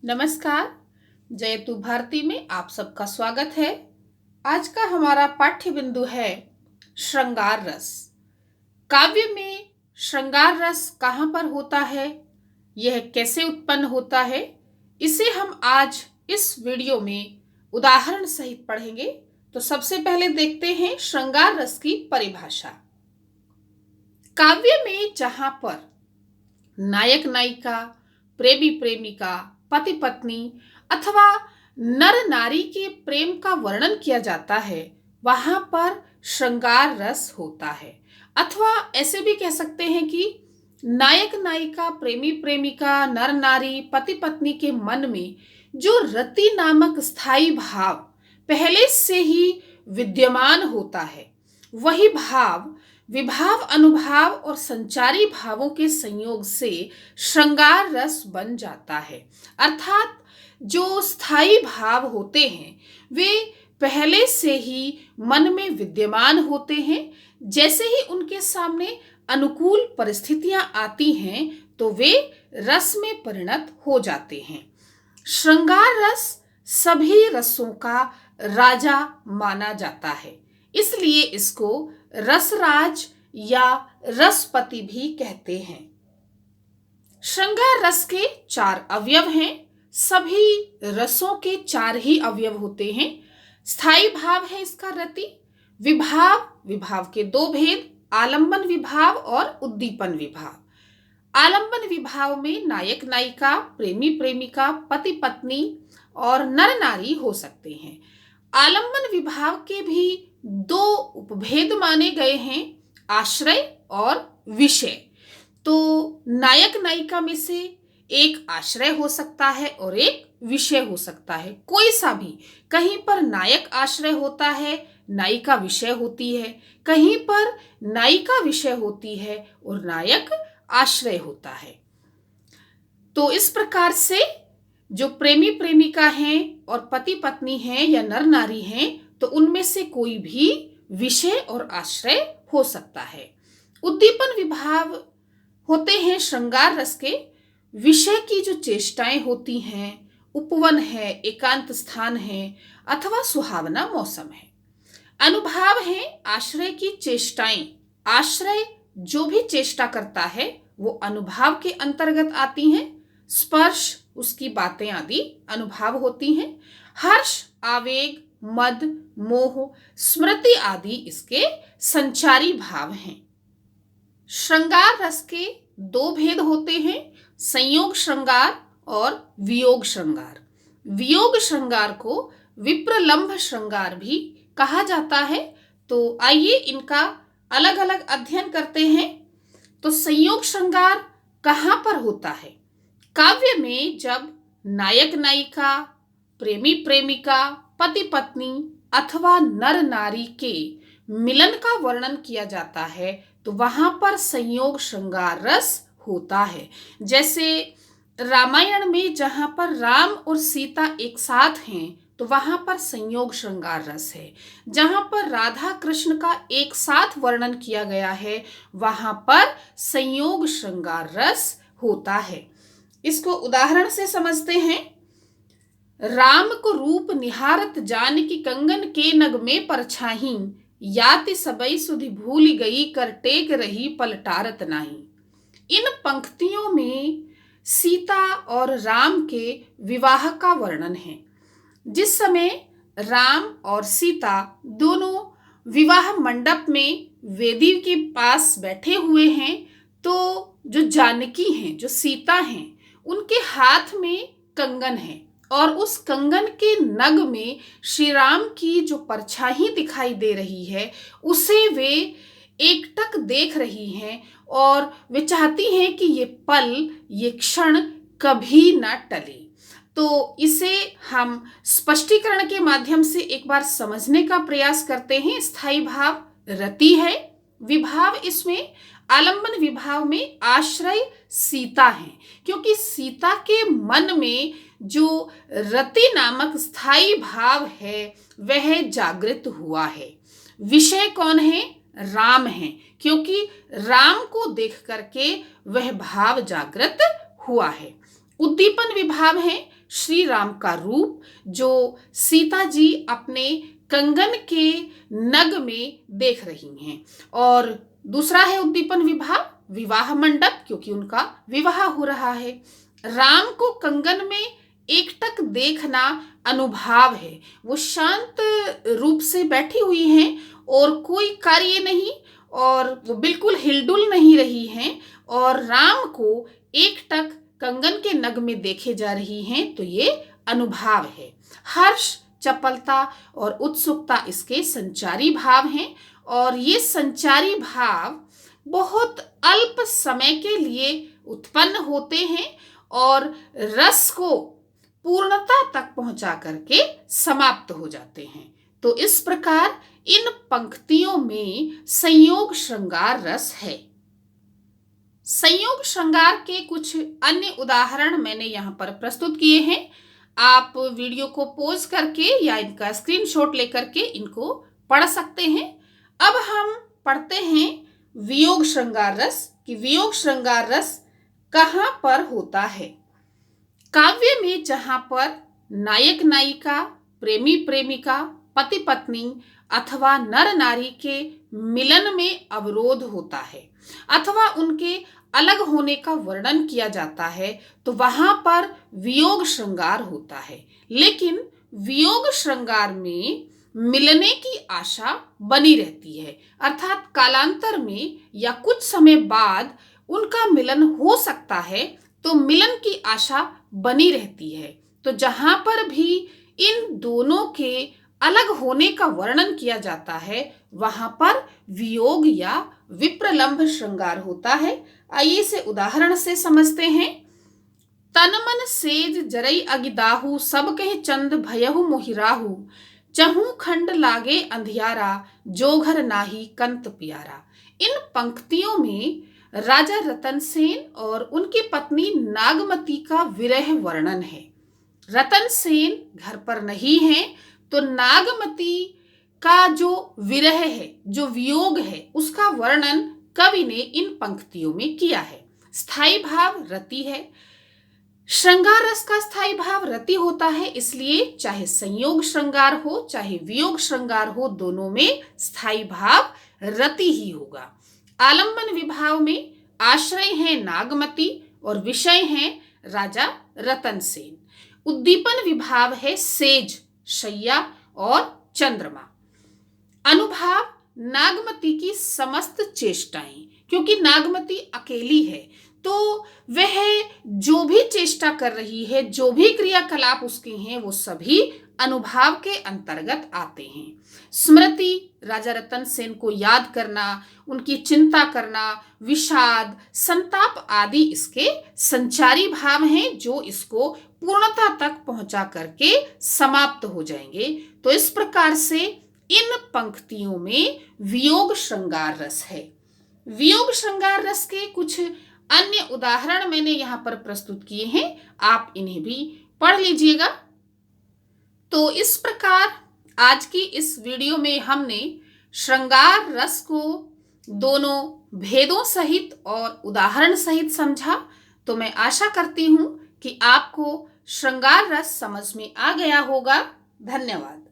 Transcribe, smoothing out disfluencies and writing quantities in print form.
नमस्कार। जयतु भारती में आप सबका स्वागत है। आज का हमारा पाठ्य बिंदु है श्रृंगार रस। काव्य में श्रृंगार रस कहाँ पर होता है, यह कैसे उत्पन्न होता है, इसे हम आज इस वीडियो में उदाहरण सहित पढ़ेंगे। तो सबसे पहले देखते हैं श्रृंगार रस की परिभाषा। काव्य में जहां पर नायक नायिका, प्रेमी प्रेमिका, पति पत्नी अथवा नर नारी के प्रेम का वर्णन किया जाता है, वहां पर श्रृंगार रस होता है। अथवा ऐसे भी कह सकते हैं कि नायक नायिका, प्रेमी प्रेमिका, नर नारी, पति पत्नी के मन में जो रति नामक स्थायी भाव पहले से ही विद्यमान होता है, वही भाव विभाव, अनुभाव और संचारी भावों के संयोग से श्रृंगार रस बन जाता है। अर्थात जो स्थायी भाव होते हैं वे पहले से ही मन में विद्यमान होते हैं। जैसे ही उनके सामने अनुकूल परिस्थितियां आती हैं तो वे रस में परिणत हो जाते हैं। श्रृंगार रस सभी रसों का राजा माना जाता है, इसलिए इसको रसराज या रसपति भी कहते हैं। श्रृंगार रस के 4 अवयव हैं। सभी रसों के 4 ही अवयव होते हैं। स्थायी भाव है इसका रति, विभाव के 2 भेद, आलंबन विभाव और उद्दीपन विभाव। आलंबन विभाव में नायक नायिका, प्रेमी प्रेमिका, पति पत्नी और नर नारी हो सकते हैं। आलंबन विभाव के भी 2 उपभेद माने गए हैं, आश्रय और विषय। तो नायक नायिका में से एक आश्रय हो सकता है और एक विषय हो सकता है, कोई सा भी। कहीं पर नायक आश्रय होता है, नायिका विषय होती है, कहीं पर नायिका विषय होती है और नायक आश्रय होता है। तो इस प्रकार से जो प्रेमी प्रेमिका हैं और पति पत्नी हैं या नर नारी हैं, तो उनमें से कोई भी विषय और आश्रय हो सकता है। उद्दीपन विभाव होते हैं श्रृंगार रस के। विषय की जो चेष्टाएं होती हैं, उपवन है, एकांत स्थान है अथवा सुहावना मौसम है। अनुभाव है आश्रय की चेष्टाएं। आश्रय जो भी चेष्टा करता है वो अनुभाव के अंतर्गत आती हैं। स्पर्श, उसकी बातें आदि अनुभाव होती हैं। हर्ष, आवेग, मद, मोह, स्मृति आदि इसके संचारी भाव हैं। श्रृंगार रस के 2 भेद होते हैं, संयोग श्रृंगार और वियोग श्रृंगार। वियोग श्रृंगार को विप्रलंभ श्रृंगार भी कहा जाता है। तो आइए इनका अलग अलग अध्ययन करते हैं। तो संयोग श्रृंगार कहाँ पर होता है? काव्य में जब नायक नायिका, प्रेमी प्रेमिका, पति पत्नी अथवा नर नारी के मिलन का वर्णन किया जाता है तो वहां पर संयोग श्रृंगार रस होता है। जैसे रामायण में जहां पर राम और सीता एक साथ हैं तो वहां पर संयोग श्रृंगार रस है। जहां पर राधा कृष्ण का एक साथ वर्णन किया गया है वहां पर संयोग श्रृंगार रस होता है। इसको उदाहरण से समझते हैं। राम को रूप निहारत जानकी, कंगन के नग में परछाही, याति सबई सुधि भूल गई, कर टेक रही पलटारत नाही। इन पंक्तियों में सीता और राम के विवाह का वर्णन है। जिस समय राम और सीता दोनों विवाह मंडप में वेदी के पास बैठे हुए हैं तो जो जानकी हैं, जो सीता हैं, उनके हाथ में कंगन है और उस कंगन के नग में श्री राम की जो परछाई दिखाई दे रही है उसे वे एकटक देख रही हैं और वे चाहती हैं कि ये पल, ये क्षण कभी ना टले। तो इसे हम स्पष्टीकरण के माध्यम से एक बार समझने का प्रयास करते हैं। स्थायी भाव रति है, विभाव इसमें आलंबन विभाव में आश्रय सीता है, क्योंकि सीता के मन में जो रति नामक स्थायी भाव है वह जागृत हुआ है। विषय कौन है? राम है, क्योंकि राम को देख करके वह भाव जागृत हुआ है। उद्दीपन विभाव है, श्री राम का रूप जो सीता जी अपने कंगन के नग में देख रही हैं। और दूसरा है उद्दीपन विभाव, विवाह मंडप, क्योंकि उनका विवाह हो रहा है। राम को कंगन में एकटक देखना अनुभाव है। वो शांत रूप से बैठी हुई हैं और कोई कार्य नहीं, और वो बिल्कुल हिलडुल नहीं रही हैं, और राम को एकटक कंगन के नग में देखे जा रही हैं, तो ये अनुभाव है। हर्ष, चपलता और उत्सुकता इसके संचारी भाव हैं, और ये संचारी भाव बहुत अल्प समय के लिए उत्पन्न होते हैं और रस को पूर्णता तक पहुंचा करके समाप्त हो जाते हैं। तो इस प्रकार इन पंक्तियों में संयोग श्रृंगार रस है। संयोग श्रृंगार के कुछ अन्य उदाहरण मैंने यहाँ पर प्रस्तुत किए हैं। आप वीडियो को पॉज करके या इनका स्क्रीनशॉट लेकर के इनको पढ़ सकते हैं। अब हम पढ़ते हैं वियोग श्रृंगार रस कि वियोग श्रृंगार रस कहाँ पर होता है। काव्य में जहाँ पर नायक नायिका, प्रेमी प्रेमिका, पति पत्नी अथवा नर नारी के मिलन में अवरोध होता है अथवा उनके अलग होने का वर्णन किया जाता है, तो वहां पर वियोग श्रृंगार होता है। लेकिन वियोग श्रृंगार में मिलने की आशा बनी रहती है, अर्थात कालांतर में या कुछ समय बाद उनका मिलन हो सकता है, तो मिलन की आशा बनी रहती है। तो जहां पर भी इन दोनों के अलग होने का वर्णन किया जाता है, वहां पर वियोग या विप्रलंभ श्रृंगार होता है। आइए इसे उदाहरण से समझते हैं। तन मन सेज जरई अगिदाहू, सब कह चंद भयहु मोहिराहू, चहु खंड लागे अंधियारा, जो घर नाही कंत प्यारा। इन पंक्तियों में राजा रतन सेन और उनकी पत्नी नागमती का विरह वर्णन है। रतन सेन घर पर नहीं है, तो नागमती का जो विरह है, जो वियोग है, उसका वर्णन कवि ने इन पंक्तियों में किया है। स्थायी भाव रति है। श्रृंगार रस का स्थायी भाव रति होता है, इसलिए चाहे संयोग श्रृंगार हो चाहे वियोग श्रृंगार हो, दोनों में स्थायी भाव रति ही होगा। आलंबन विभाव में आश्रय है नागमती और विषय है राजा रतन सेन। उद्दीपन विभाव है सेज, शैया और चंद्रमा। अनुभाव नागमती की समस्त चेष्टाएं, क्योंकि नागमती अकेली है, तो वह जो भी चेष्टा कर रही है, जो भी क्रियाकलाप उसके हैं, वो सभी अनुभाव के अंतर्गत आते हैं। स्मृति, राजा रतन सेन को याद करना, उनकी चिंता करना, विषाद, संताप आदि इसके संचारी भाव हैं, जो इसको पूर्णता तक पहुंचा करके समाप्त हो जाएंगे। तो इस प्रकार से इन पंक्तियों में वियोग श्रृंगार रस है। वियोग श्रृंगार रस के कुछ अन्य उदाहरण मैंने यहाँ पर प्रस्तुत किए हैं, आप इन्हें भी पढ़ लीजिएगा। तो इस प्रकार आज की इस वीडियो में हमने श्रृंगार रस को दोनों भेदों सहित और उदाहरण सहित समझा। तो मैं आशा करती हूँ कि आपको श्रृंगार रस समझ में आ गया होगा। धन्यवाद।